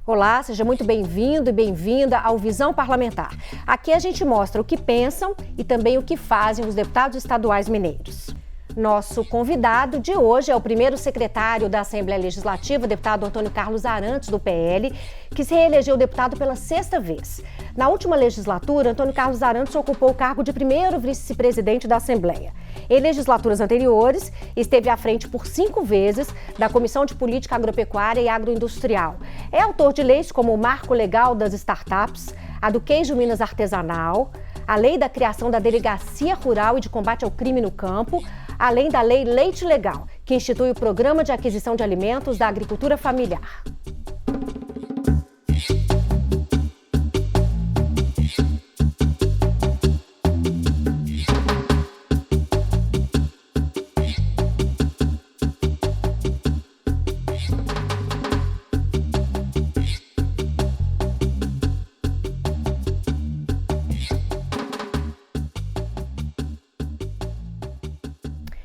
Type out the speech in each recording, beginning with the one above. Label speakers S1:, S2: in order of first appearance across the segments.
S1: Olá, seja muito bem-vindo e bem-vinda ao Visão Parlamentar. Aqui a gente mostra o que pensam e também o que fazem os deputados estaduais mineiros. Nosso convidado de hoje é o primeiro secretário da Assembleia Legislativa, deputado Antônio Carlos Arantes, do PL, que se reelegeu deputado pela 6ª vez. Na última legislatura, Antônio Carlos Arantes ocupou o cargo de primeiro vice-presidente da Assembleia. Em legislaturas anteriores, esteve à frente por 5 vezes da Comissão de Política Agropecuária e Agroindustrial. É autor de leis como o Marco Legal das Startups, a do Queijo Minas Artesanal, a Lei da Criação da Delegacia Rural e de Combate ao Crime no Campo, além da Lei Leite Legal, que institui o Programa de Aquisição de Alimentos da Agricultura Familiar.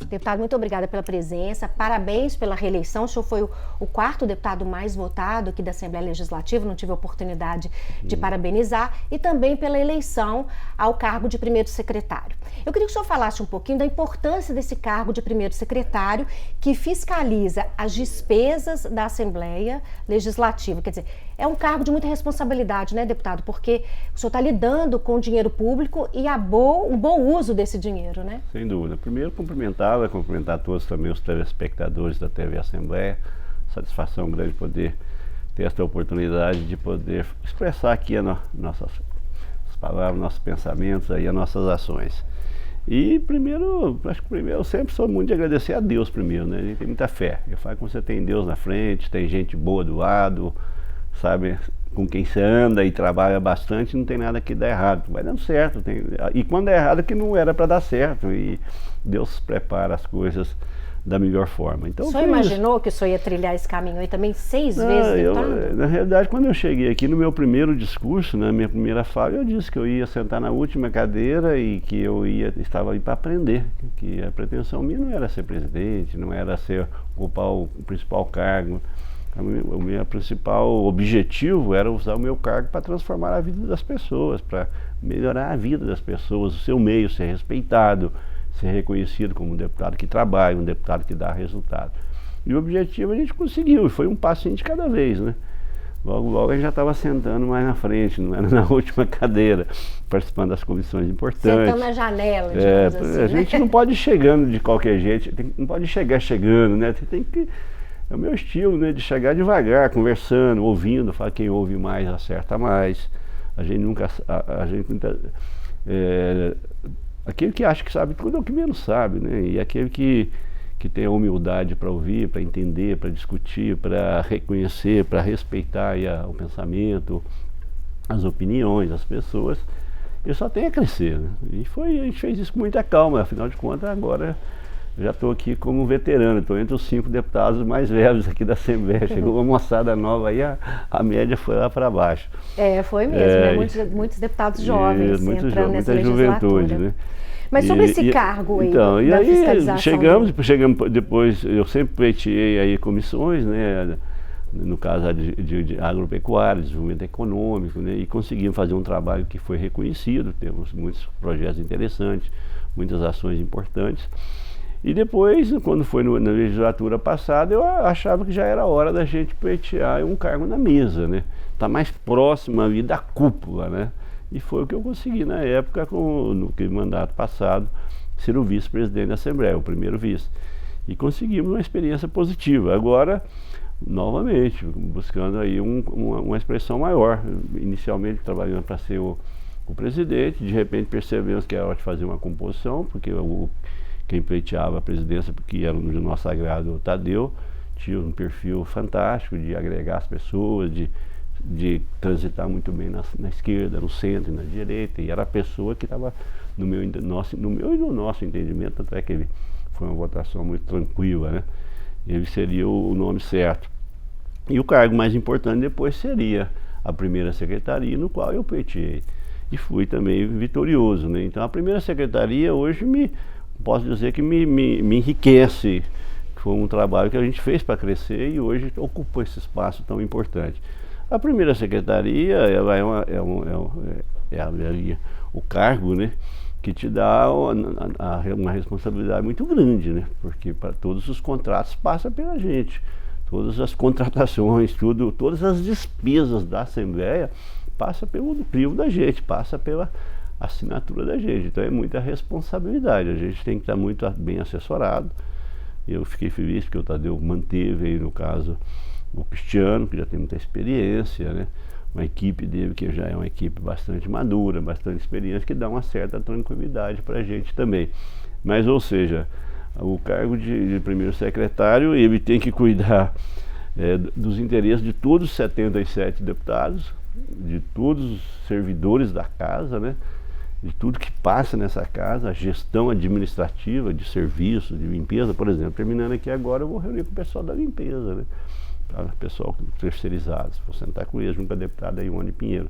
S1: Deputado, muito obrigada pela presença, parabéns pela reeleição. O senhor foi o 4º deputado mais votado aqui da Assembleia Legislativa, não tive a oportunidade de parabenizar, e também pela eleição ao cargo de primeiro secretário. Eu queria que o senhor falasse um pouquinho da importância desse cargo de primeiro secretário, que fiscaliza as despesas da Assembleia Legislativa. Quer dizer, é um cargo de muita responsabilidade, né, deputado? Porque o senhor está lidando com o dinheiro público e um bom uso desse dinheiro, né?
S2: Sem dúvida. Primeiro, cumprimentar todos também os telespectadores da TV Assembleia. Satisfação grande poder ter esta oportunidade de poder expressar aqui nossas palavras, nossos pensamentos, aí, as nossas ações. E primeiro, eu sempre sou muito de agradecer a Deus primeiro, né? A gente tem muita fé. Eu falo que você tem Deus na frente, tem gente boa do lado, sabe, com quem você anda e trabalha bastante, não tem nada que dá errado, vai dando certo. E quando é errado, que não era para dar certo, e Deus prepara as coisas da melhor forma. Então,
S1: o senhor imaginou que o senhor ia trilhar esse caminho aí também 6 vezes, deputado?
S2: Na realidade, quando eu cheguei aqui no meu primeiro discurso, na minha primeira fala, eu disse que eu ia sentar na última cadeira e que eu estava aí para aprender, que a pretensão minha não era ser presidente, não era ocupar o principal cargo. O meu principal objetivo era usar o meu cargo para transformar a vida das pessoas, para melhorar a vida das pessoas, o seu meio, ser respeitado, ser reconhecido como um deputado que trabalha, um deputado que dá resultado. E o objetivo a gente conseguiu, e foi um passinho de cada vez, né? Logo a gente já estava sentando mais na frente, não era na última cadeira, participando das comissões importantes.
S1: Sentando na janela, digamos assim,
S2: a gente não pode ir chegando de qualquer jeito, não pode chegar chegando, né? Tem que... É o meu estilo, né, de chegar devagar, conversando, ouvindo, fala quem ouve mais acerta mais. A gente nunca, aquele que acha que sabe tudo é o que menos sabe, né? E aquele que tem a humildade para ouvir, para entender, para discutir, para reconhecer, para respeitar aí o pensamento, as opiniões das pessoas, ele só tem a crescer, né? E a gente fez isso com muita calma, afinal de contas agora já estou aqui como veterano, estou entre os 5 deputados mais velhos aqui da Assembleia. Chegou uma moçada nova aí, a média foi lá para baixo.
S1: Foi mesmo, né? Muitos deputados jovens entrando nessa legislatura.
S2: Né?
S1: Mas sobre esse cargo aí,
S2: então,
S1: da
S2: e aí
S1: fiscalização...
S2: Chegamos depois, eu sempre pleiteei aí comissões, né? No caso de agropecuária, desenvolvimento econômico, né? E conseguimos fazer um trabalho que foi reconhecido, temos muitos projetos interessantes, muitas ações importantes. E depois, quando foi na legislatura passada, eu achava que já era hora da gente pleitear um cargo na mesa, né? Tá mais próximo ali da cúpula, né? E foi o que eu consegui na época, no mandato passado, ser o vice-presidente da Assembleia, o primeiro vice. E conseguimos uma experiência positiva. Agora, novamente, buscando aí uma expressão maior. Inicialmente trabalhando para ser o presidente, de repente percebemos que era hora de fazer uma composição, porque quem pleiteava a presidência, porque era do nosso agrado, o Tadeu, tinha um perfil fantástico de agregar as pessoas, de transitar muito bem na esquerda, no centro e na direita, e era a pessoa que estava no meu e no nosso entendimento, tanto é que ele foi uma votação muito tranquila, né? Ele seria o nome certo. E o cargo mais importante depois seria a primeira secretaria, no qual eu pleiteei. E fui também vitorioso, né? Então a primeira secretaria hoje posso dizer que me enriquece. Foi um trabalho que a gente fez para crescer e hoje ocupou esse espaço tão importante. A primeira secretaria, ela o cargo, né, que te dá uma responsabilidade muito grande, né, porque para todos os contratos passa pela gente, todas as contratações, todas as despesas da Assembleia passa pelo crivo da gente, passa pela assinatura da gente, então é muita responsabilidade, a gente tem que estar muito bem assessorado. Eu fiquei feliz porque o Tadeu manteve aí, no caso, o Cristiano, que já tem muita experiência, né? Uma equipe dele que já é uma equipe bastante madura, bastante experiente, que dá uma certa tranquilidade para a gente também. Mas, ou seja, o cargo de primeiro secretário, ele tem que cuidar dos interesses de todos os 77 deputados, de todos os servidores da casa, né? De tudo que passa nessa casa, a gestão administrativa de serviço, de limpeza, por exemplo. Terminando aqui agora, eu vou reunir com o pessoal da limpeza, né? O pessoal terceirizado, vou sentar com eles, junto com a deputada Ione Pinheiro,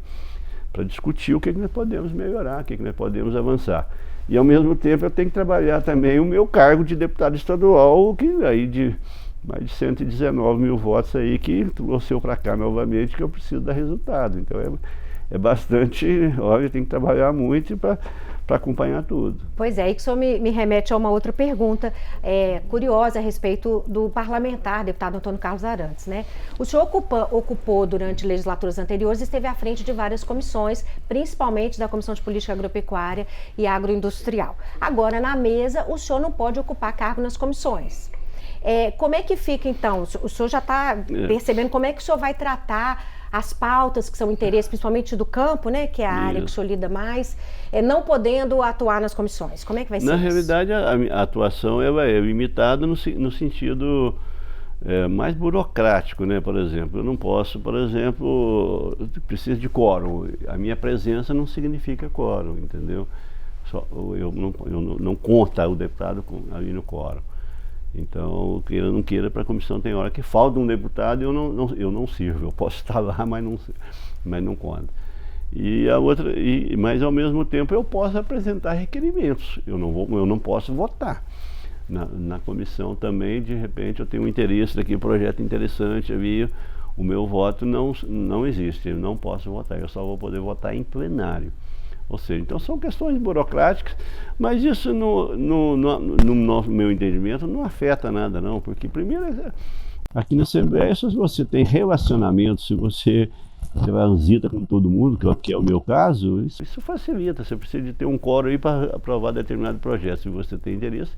S2: para discutir o que nós podemos melhorar, o que nós podemos avançar. E ao mesmo tempo eu tenho que trabalhar também o meu cargo de deputado estadual, que aí de mais de 119 mil votos aí, que trouxe eu para cá novamente, que eu preciso dar resultado. Então é bastante, olha, tem que trabalhar muito para acompanhar tudo.
S1: Pois é, isso me remete a uma outra pergunta curiosa a respeito do parlamentar, deputado Antônio Carlos Arantes, né? O senhor ocupou durante legislaturas anteriores e esteve à frente de várias comissões, principalmente da Comissão de Política Agropecuária e Agroindustrial. Agora, na mesa, o senhor não pode ocupar cargo nas comissões. Como é que fica, então? O senhor já está percebendo como é que o senhor vai tratar as pautas que são interesse, principalmente do campo, né, que é a área que o senhor lida mais, não podendo atuar nas comissões? Como é que vai ser isso?
S2: Na realidade, a atuação é limitada no sentido mais burocrático, né? Por exemplo, eu não posso, preciso de quórum. A minha presença não significa quórum, entendeu? Eu não conta o deputado ali no quórum. Então, queira ou não queira, para a comissão tem hora que falta um deputado e eu não sirvo. Eu posso estar lá, mas não conta. Mas ao mesmo tempo eu posso apresentar requerimentos. Eu não posso votar. Na comissão também, de repente, eu tenho um interesse daqui, um projeto interessante ali, o meu voto não existe, eu não posso votar, eu só vou poder votar em plenário. Ou seja, então são questões burocráticas, mas isso no meu entendimento não afeta nada não, porque primeiro aqui na Assembleia, se você tem relacionamento, se você transita com todo mundo, que é o meu caso, isso facilita. Você precisa de ter um quórum aí para aprovar determinado projeto. Se você tem interesse,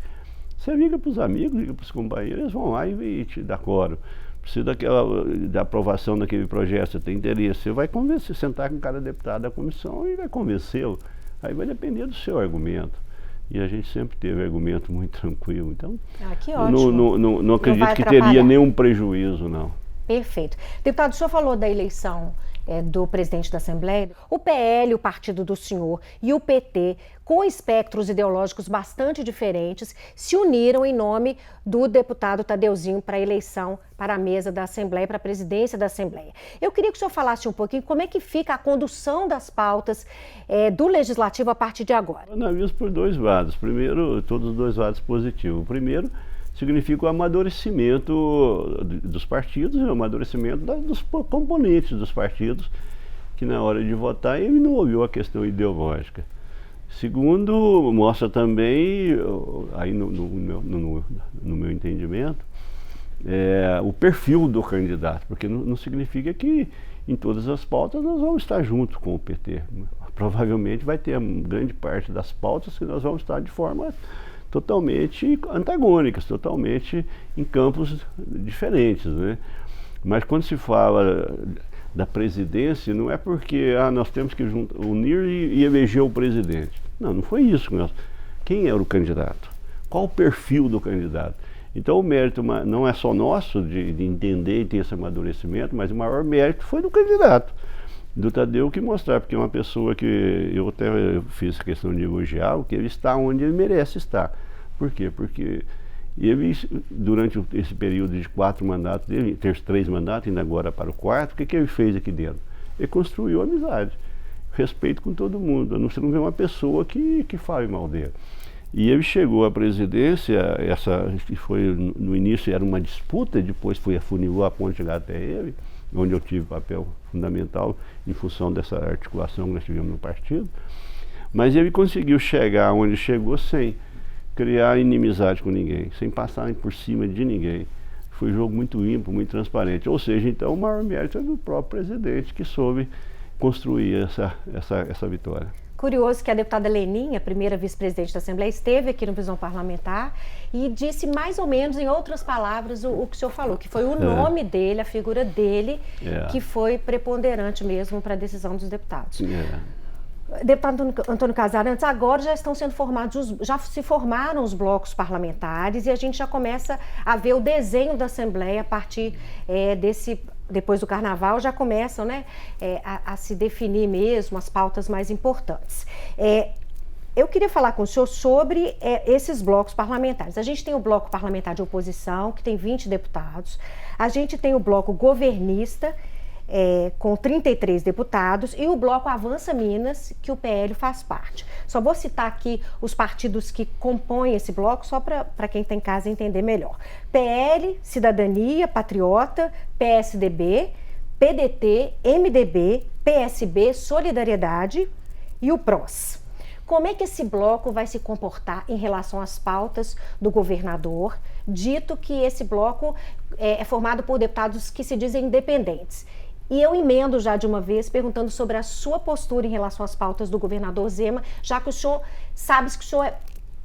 S2: você liga para os amigos, liga para os companheiros, eles vão lá e te dá quórum. Precisa da aprovação daquele projeto, você tem interesse, você vai convencer, sentar com cada deputado da comissão e vai convencê-lo. Aí vai depender do seu argumento. E a gente sempre teve argumento muito tranquilo, então
S1: que ótimo.
S2: Não acredito que teria nenhum prejuízo, não.
S1: Perfeito. Deputado, o senhor falou da eleição do presidente da Assembleia. O PL, o partido do senhor, e o PT, com espectros ideológicos bastante diferentes, se uniram em nome do deputado Tadeuzinho para a eleição para a mesa da Assembleia, para a presidência da Assembleia. Eu queria que o senhor falasse um pouquinho como é que fica a condução das pautas do Legislativo a partir de agora.
S2: Eu analiso por dois lados. Primeiro, todos os dois lados positivos. O primeiro significa o amadurecimento dos partidos, o amadurecimento dos componentes dos partidos, que na hora de votar ele não ouviu a questão ideológica. Segundo, mostra também, aí no meu entendimento, o perfil do candidato, porque não significa que em todas as pautas nós vamos estar junto com o PT. Provavelmente vai ter grande parte das pautas que nós vamos estar de forma totalmente antagônicas, totalmente em campos diferentes, né? Mas quando se fala da presidência, não é porque nós temos que unir e eleger o presidente. Não foi isso. Quem era o candidato? Qual o perfil do candidato? Então o mérito não é só nosso de entender e ter esse amadurecimento, mas o maior mérito foi do candidato, do Tadeu, que mostrar, porque é uma pessoa que eu até fiz questão de elogiar, que ele está onde ele merece estar. Por quê? Porque ele, durante esse período de 4 mandatos dele, ter 3 mandatos, indo agora para o 4º, o que ele fez aqui dentro? Ele construiu amizade, respeito com todo mundo. Você não vê uma pessoa que fale mal dele. E ele chegou à presidência, essa que foi no início era uma disputa, depois foi afunilou a ponte chegar até ele, onde eu tive papel fundamental em função dessa articulação que nós tivemos no partido. Mas ele conseguiu chegar onde chegou sem criar inimizade com ninguém, sem passar por cima de ninguém. Foi um jogo muito limpo, muito transparente. Ou seja, então o maior mérito é do próprio presidente que soube construir essa vitória.
S1: Curioso que a deputada Leninha, primeira vice-presidente da Assembleia, esteve aqui no Visão Parlamentar e disse mais ou menos, em outras palavras, o que o senhor falou, que foi o nome dele, a figura dele, que foi preponderante mesmo para a decisão dos deputados. Deputado Antônio Casarantes, agora já estão sendo formados, já se formaram os blocos parlamentares e a gente já começa a ver o desenho da Assembleia a partir depois do Carnaval, já começam, né, a se definir mesmo as pautas mais importantes. Eu queria falar com o senhor sobre esses blocos parlamentares. A gente tem o bloco parlamentar de oposição, que tem 20 deputados, a gente tem o bloco governista, com 33 deputados, e o bloco Avança Minas, que o PL faz parte. Só vou citar aqui os partidos que compõem esse bloco, só para quem está em casa entender melhor. PL, Cidadania, Patriota, PSDB, PDT, MDB, PSB, Solidariedade e o PROS. Como é que esse bloco vai se comportar em relação às pautas do governador, dito que esse bloco é formado por deputados que se dizem independentes? E eu emendo já de uma vez perguntando sobre a sua postura em relação às pautas do governador Zema, já que o senhor sabe que o senhor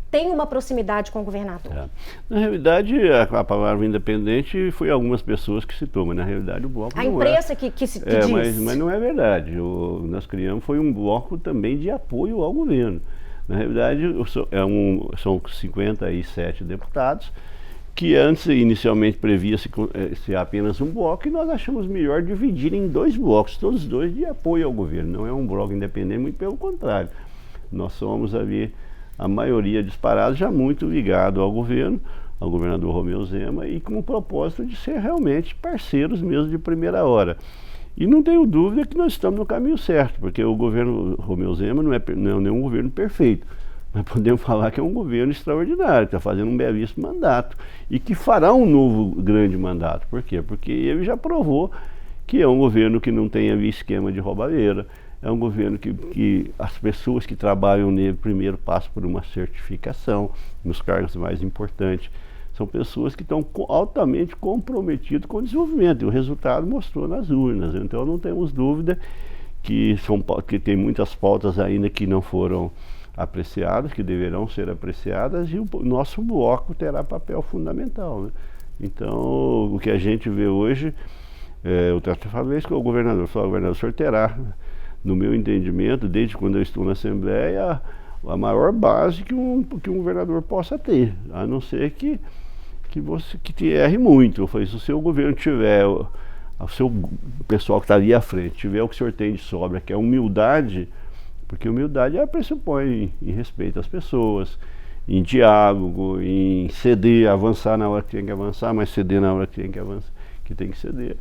S1: tem uma proximidade com o governador.
S2: Na realidade, a palavra independente foi algumas pessoas que citou, mas na realidade o bloco
S1: a imprensa que diz.
S2: Mas não é verdade. Nós criamos, foi um bloco também de apoio ao governo. Na realidade, são 57 deputados, que antes inicialmente previa-se ser apenas um bloco, e nós achamos melhor dividir em dois blocos, todos dois de apoio ao governo. Não é um bloco independente, muito pelo contrário. Nós somos ali, a maioria disparada, já muito ligado ao governo, ao governador Romeu Zema, e com o propósito de ser realmente parceiros mesmo de primeira hora. E não tenho dúvida que nós estamos no caminho certo, porque o governo Romeu Zema não é nenhum governo perfeito. Mas podemos falar que é um governo extraordinário, que está fazendo um belíssimo mandato e que fará um novo grande mandato. Por quê? Porque ele já provou que é um governo que não tem ali esquema de roubalheira, é um governo que as pessoas que trabalham nele primeiro passam por uma certificação nos cargos mais importantes. São pessoas que estão altamente comprometidas com o desenvolvimento, e o resultado mostrou nas urnas. Então não temos dúvida que tem muitas pautas ainda que não foram apreciadas, que deverão ser apreciadas, e o nosso bloco terá papel fundamental, né? Então, o que a gente vê hoje, eu falei isso com o governador, o senhor terá, no meu entendimento, desde quando eu estou na Assembleia, a maior base que um governador possa ter, a não ser que te erre muito. Eu falei, se o seu governo tiver, o seu pessoal que está ali à frente, tiver o que o senhor tem de sobra, que é humildade, porque humildade pressupõe em respeito às pessoas, em diálogo, em ceder, avançar na hora que tem que avançar, mas ceder na hora que tem que avançar, que tem que ceder.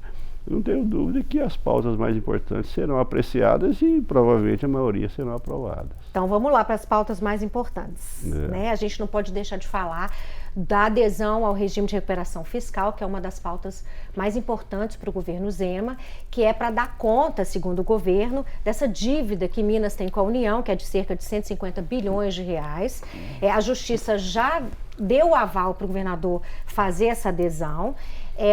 S2: Eu não tenho dúvida que as pautas mais importantes serão apreciadas e provavelmente a maioria serão aprovadas.
S1: Então vamos lá para as pautas mais importantes, né? A gente não pode deixar de falar da adesão ao regime de recuperação fiscal, que é uma das pautas mais importantes para o governo Zema, que é para dar conta, segundo o governo, dessa dívida que Minas tem com a União, que é de cerca de 150 bilhões de reais. A Justiça já deu o aval para o governador fazer essa adesão,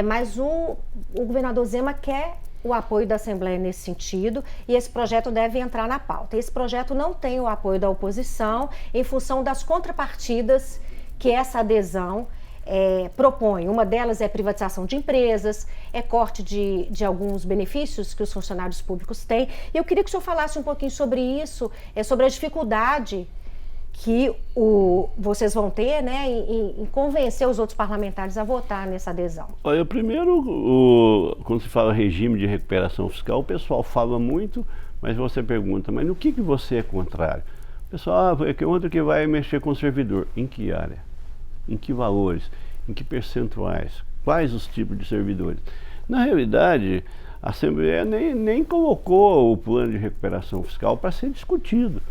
S1: mas o governador Zema quer o apoio da Assembleia nesse sentido, e esse projeto deve entrar na pauta. Esse projeto não tem o apoio da oposição em função das contrapartidas que essa adesão propõe. Uma delas é privatização de empresas, corte de alguns benefícios que os funcionários públicos têm. E eu queria que o senhor falasse um pouquinho sobre isso, sobre a dificuldade que vocês vão ter, né, em convencer os outros parlamentares a votar nessa adesão.
S2: Olha, primeiro, quando se fala regime de recuperação fiscal, o pessoal fala muito, mas você pergunta, mas no que você é contrário? O pessoal, é que outro que vai mexer com o servidor. Em que área? Em que valores? Em que percentuais? Quais os tipos de servidores? Na realidade, a Assembleia nem colocou o plano de recuperação fiscal para ser discutido.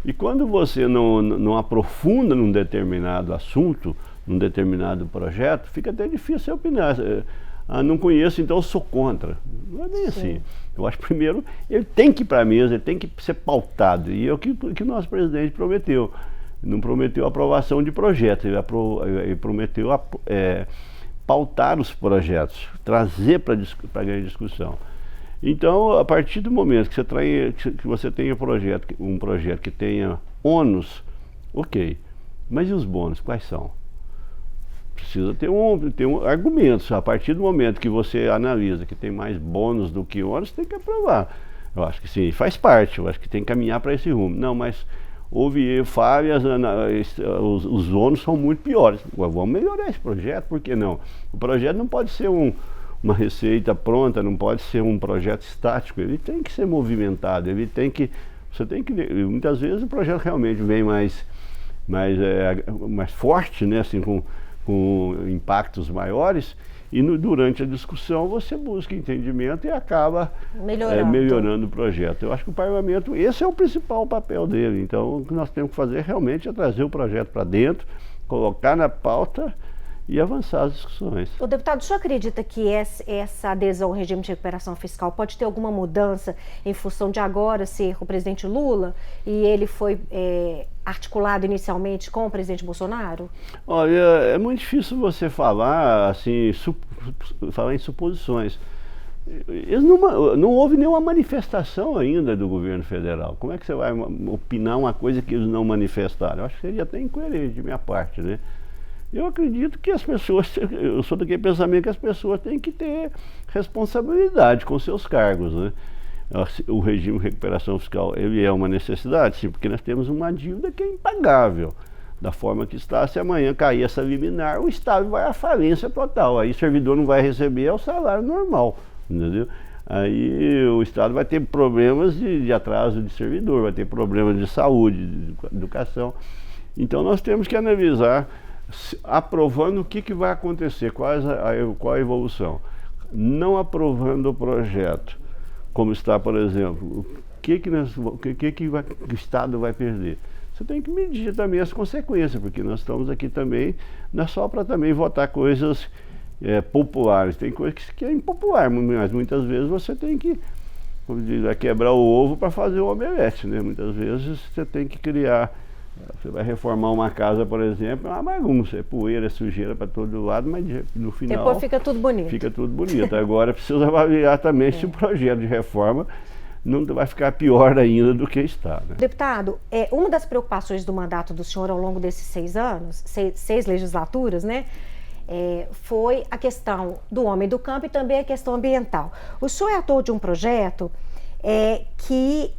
S2: E quando você não aprofunda num determinado assunto, num determinado projeto, fica até difícil opinar.
S3: não conheço, então eu sou contra. Não é bem assim. Eu acho que primeiro ele tem que ir para a mesa, ele tem que ser pautado. E é o que o nosso presidente prometeu. Não prometeu aprovação de projetos, ele prometeu pautar os projetos, trazer para a grande discussão. Então, a partir do momento que você tenha um projeto que tenha ônus, ok. Mas e os bônus, quais são? Precisa ter argumentos. A partir do momento que você analisa que tem mais bônus do que ônus, tem que aprovar. Eu acho que sim, faz parte, eu acho que tem que caminhar para esse rumo. Não, mas houve falhas, os ônus são muito piores. Vamos melhorar esse projeto, por que não? O projeto não pode ser uma receita pronta, não pode ser um projeto estático, ele tem que ser movimentado, muitas vezes o projeto realmente vem mais forte, né, assim, com impactos maiores, e durante a discussão você busca entendimento e acaba melhorando o projeto. Eu acho que o parlamento, esse é o principal papel dele. Então o que nós temos que fazer realmente é trazer o projeto para dentro, colocar na pauta e avançar as discussões.
S1: O deputado, o senhor acredita que essa adesão ao regime de recuperação fiscal pode ter alguma mudança em função de agora ser o presidente Lula e ele foi articulado inicialmente com o presidente Bolsonaro?
S3: Olha, é muito difícil você falar assim, falar em suposições. Não houve nenhuma manifestação ainda do governo federal. Como é que você vai opinar uma coisa que eles não manifestaram? Eu acho que seria até incoerente de minha parte, né? Eu acredito que as pessoas, eu sou daquele pensamento que as pessoas têm que ter responsabilidade com seus cargos, né? O regime de recuperação fiscal, ele é uma necessidade, sim, porque nós temos uma dívida que é impagável. Da forma que está, se amanhã cair essa liminar, o Estado vai à falência total. Aí o servidor não vai receber o salário normal, entendeu? Aí o Estado vai ter problemas de atraso de servidor, vai ter problemas de saúde, de educação. Então nós temos que analisar, aprovando o que vai acontecer, qual a evolução. Não aprovando o projeto, como está, por exemplo, o que o Estado vai perder? Você tem que medir também as consequências, porque nós estamos aqui também, não é só para também votar coisas populares, tem coisas que é impopular, mas muitas vezes você tem que, como diz, quebrar o ovo para fazer o omelete, né? Muitas vezes você tem que criar. Você vai reformar uma casa, por exemplo, é uma bagunça, é poeira, é sujeira para todo lado, mas no final
S1: depois fica tudo bonito.
S3: Fica tudo bonito. Agora precisa avaliar também se o projeto de reforma não vai ficar pior ainda do que está, né?
S1: Deputado, uma das preocupações do mandato do senhor ao longo desses 6 anos, seis legislaturas, né, foi a questão do homem do campo e também a questão ambiental. O senhor é autor de um projeto que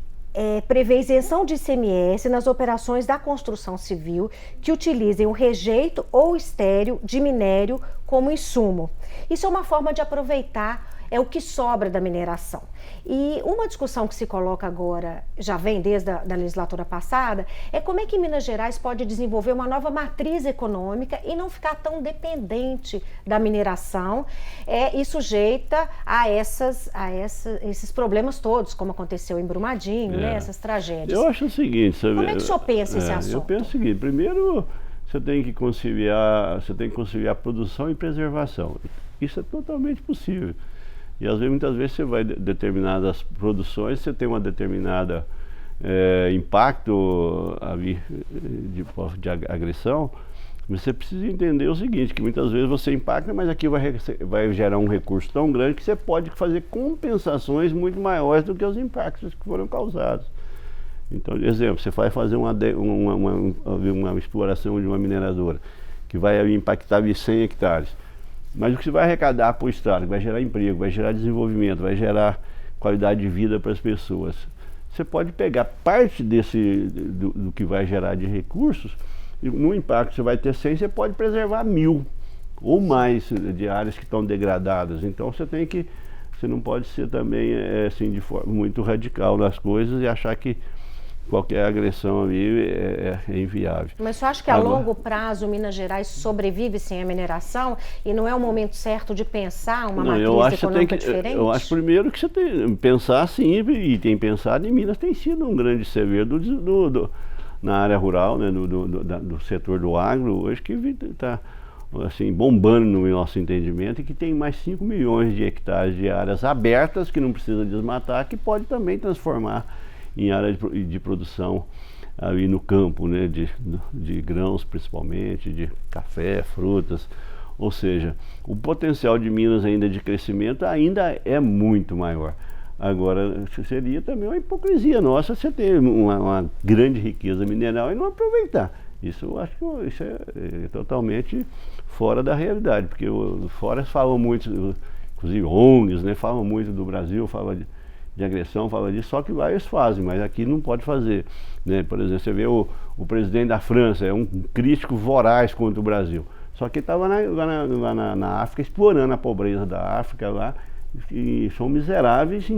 S1: prevê isenção de ICMS nas operações da construção civil que utilizem o rejeito ou estéreo de minério como insumo. Isso é uma forma de aproveitar o que sobra da mineração. E uma discussão que se coloca agora, já vem desde a legislatura passada, é como é que Minas Gerais pode desenvolver uma nova matriz econômica e não ficar tão dependente da mineração e sujeita a esses problemas todos, como aconteceu em Brumadinho, né, essas tragédias.
S3: Eu acho o seguinte...
S1: Como é que o senhor pensa esse assunto?
S3: Eu penso o seguinte, primeiro você tem que conciliar produção e preservação. Isso é totalmente possível. E às vezes, muitas vezes você vai determinadas produções, você tem uma determinada impacto ali de agressão, mas você precisa entender o seguinte, que muitas vezes você impacta, mas aqui vai gerar um recurso tão grande que você pode fazer compensações muito maiores do que os impactos que foram causados. Então, por exemplo, você vai fazer uma exploração de uma mineradora que vai impactar 100 hectares. Mas o que você vai arrecadar para o Estado, vai gerar emprego, vai gerar desenvolvimento, vai gerar qualidade de vida para as pessoas. Você pode pegar parte do que vai gerar de recursos, e no impacto você vai ter 100, você pode preservar 1000 ou mais de áreas que estão degradadas. Então você não pode ser também assim, de forma muito radical nas coisas e achar que qualquer agressão ali é inviável.
S1: Mas você acha que a longo prazo Minas Gerais sobrevive sem a mineração e não é o momento certo de pensar uma matriz econômica diferente?
S3: Eu acho primeiro que você tem que pensar sim, e tem pensado em Minas, tem sido um grande severo na área rural, né, do setor do agro, hoje que está
S2: assim, bombando no nosso entendimento, e que tem mais 5 milhões de hectares de áreas abertas que não precisa desmatar, que pode também transformar em área de produção ali no campo, né, de grãos principalmente, de café, frutas. Ou seja, o potencial de Minas ainda de crescimento ainda é muito maior. Agora, seria também uma hipocrisia nossa você ter uma grande riqueza mineral e não aproveitar. Isso eu acho que isso é totalmente fora da realidade, porque fora falam muito, inclusive ONGs, né, falam muito do Brasil, falam de agressão, fala disso, só que lá eles fazem, mas aqui não pode fazer, né? Por exemplo, você vê o presidente da França, é um crítico voraz contra o Brasil, só que estava lá na África, explorando a pobreza da África lá, e são miseráveis,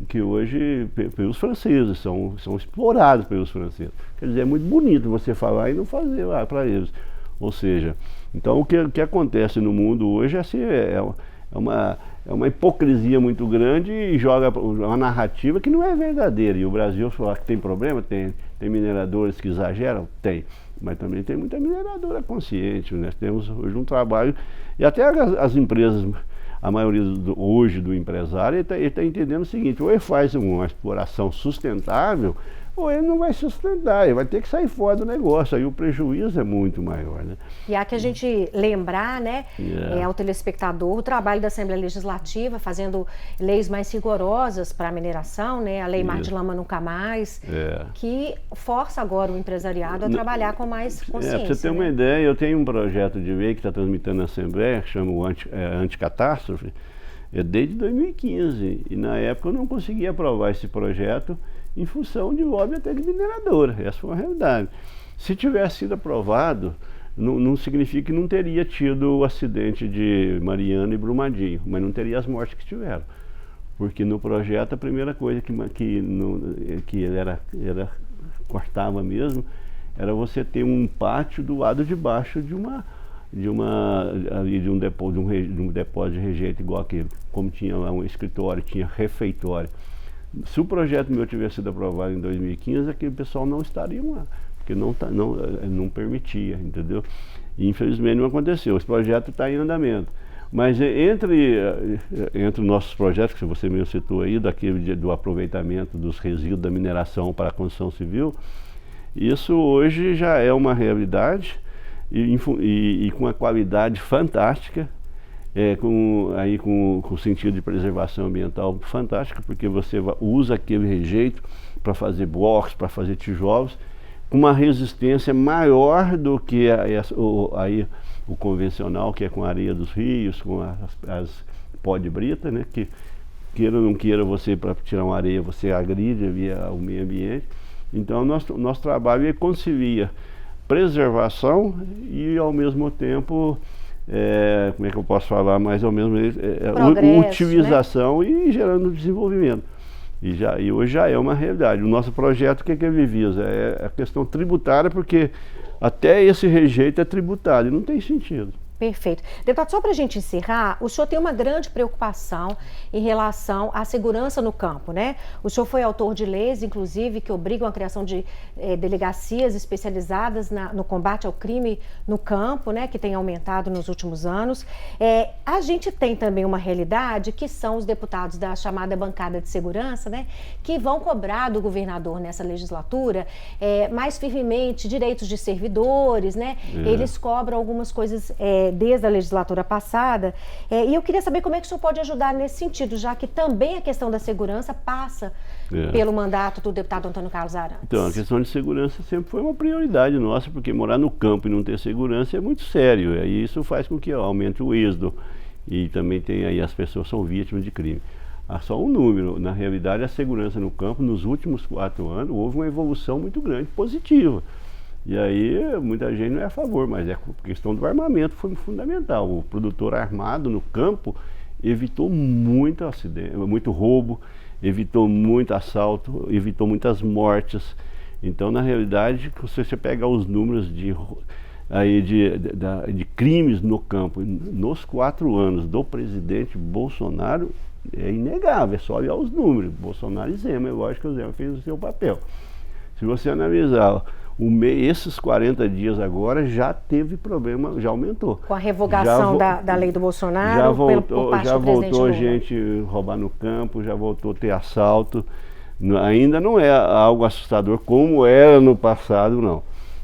S2: que hoje pelos franceses, são explorados pelos franceses. Quer dizer, é muito bonito você falar e não fazer lá para eles. Ou seja, então o que acontece no mundo hoje assim, é uma hipocrisia muito grande, e joga uma narrativa que não é verdadeira. E o Brasil fala que tem problema, tem mineradores que exageram? Tem. Mas também tem muita mineradora consciente. Nós temos hoje um trabalho, e até as empresas, a maioria hoje do empresário, ele tá entendendo o seguinte: ou ele faz uma exploração sustentável, ou ele não vai sustentar, ele vai ter que sair fora do negócio, aí o prejuízo é muito maior, né?
S1: E há que a gente lembrar, né, ao telespectador, o trabalho da Assembleia Legislativa, fazendo leis mais rigorosas para a mineração, né, a Lei Mar de Lama Nunca Mais, que força agora o empresariado a trabalhar com mais consciência.
S2: Para você ter uma ideia, eu tenho um projeto de lei que está tramitando na Assembleia, que chama o Anticatástrofe, desde 2015, e na época eu não consegui aprovar esse projeto, em função de lobby até de mineradora. Essa foi a realidade. Se tivesse sido aprovado, não significa que não teria tido o acidente de Mariana e Brumadinho, mas não teria as mortes que tiveram. Porque no projeto a primeira coisa que era cortava mesmo, era você ter um pátio do lado de baixo de um depósito de rejeito igual aquele, como tinha lá um escritório, tinha refeitório. Se o projeto meu tivesse sido aprovado em 2015, aquele pessoal não estaria lá, porque não permitia, entendeu? E infelizmente não aconteceu. Esse projeto está em andamento. Mas entre os nossos projetos, que você mesmo citou aí, do aproveitamento dos resíduos da mineração para a construção civil, isso hoje já é uma realidade, e com uma qualidade fantástica. Com sentido de preservação ambiental fantástico, porque você usa aquele rejeito para fazer blocos, para fazer tijolos, com uma resistência maior do que o convencional, que é com a areia dos rios, com as pó de brita, né? Que queira ou não queira, você, para tirar uma areia, você agride o meio ambiente. Então nosso trabalho concilia preservação e ao mesmo tempo como é que eu posso falar, mais ou menos utilização, né? E gerando desenvolvimento. E hoje já é uma realidade. O nosso projeto, o que ele visa? É a questão tributária, porque até esse rejeito é tributado e não tem sentido.
S1: Perfeito. Deputado, só para a gente encerrar, o senhor tem uma grande preocupação em relação à segurança no campo, né? O senhor foi autor de leis, inclusive, que obrigam a criação de delegacias especializadas no combate ao crime no campo, né? Que tem aumentado nos últimos anos. A gente tem também uma realidade que são os deputados da chamada bancada de segurança, né? Que vão cobrar do governador nessa legislatura mais firmemente direitos de servidores, né? Eles cobram algumas coisas desde a legislatura passada, e eu queria saber como é que o senhor pode ajudar nesse sentido, já que também a questão da segurança passa pelo mandato do deputado Antônio Carlos Arantes.
S2: Então, a questão de segurança sempre foi uma prioridade nossa, porque morar no campo e não ter segurança é muito sério, e isso faz com que aumente o êxodo, e também tem aí as pessoas são vítimas de crime. Só um número, na realidade a segurança no campo nos últimos 4 anos houve uma evolução muito grande, positiva. E aí muita gente não é a favor, mas a questão do armamento foi fundamental. O produtor armado no campo evitou muito acidente, muito roubo, evitou muito assalto, evitou muitas mortes. Então, na realidade, se você pegar os números de crimes no campo nos 4 anos do presidente Bolsonaro, é inegável, é só olhar os números. Bolsonaro e Zema, é lógico que o Zema fez o seu papel. Se você analisar
S3: Esses 40 dias agora já teve problema, já aumentou.
S1: Com a revogação da lei do Bolsonaro,
S3: já voltou gente roubar no campo, já voltou a ter assalto. Ainda não é algo assustador como era no passado, não.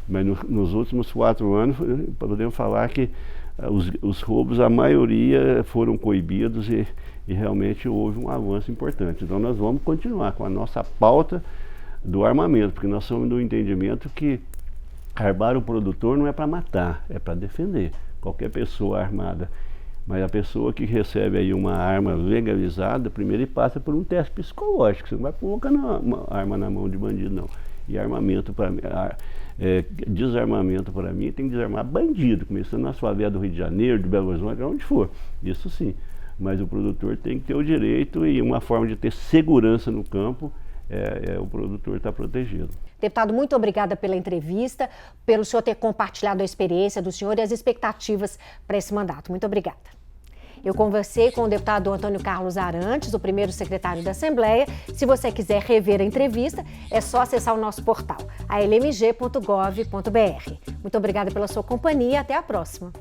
S3: Mas nos últimos 4 anos, podemos falar que os roubos, a maioria foram coibidos e realmente houve um avanço importante. Então nós vamos continuar com a nossa pauta do armamento, porque nós somos do entendimento que armar o produtor não é para matar, é para defender. Qualquer pessoa armada. Mas a pessoa que recebe aí uma arma legalizada, primeiro ele passa por um teste psicológico. Você não vai colocar uma arma na mão de bandido, não. E armamento para mim, desarmamento para mim tem que desarmar bandido, começando na favela do Rio de Janeiro, de Belo Horizonte, onde for. Isso sim. Mas o produtor tem que ter o direito e uma forma de ter segurança no campo o produtor está protegido.
S1: Deputado, muito obrigada pela entrevista, pelo senhor ter compartilhado a experiência do senhor e as expectativas para esse mandato. Muito obrigada. Eu conversei com o deputado Antônio Carlos Arantes, o primeiro secretário da Assembleia. Se você quiser rever a entrevista, é só acessar o nosso portal, almg.gov.br. Muito obrigada pela sua companhia e até a próxima.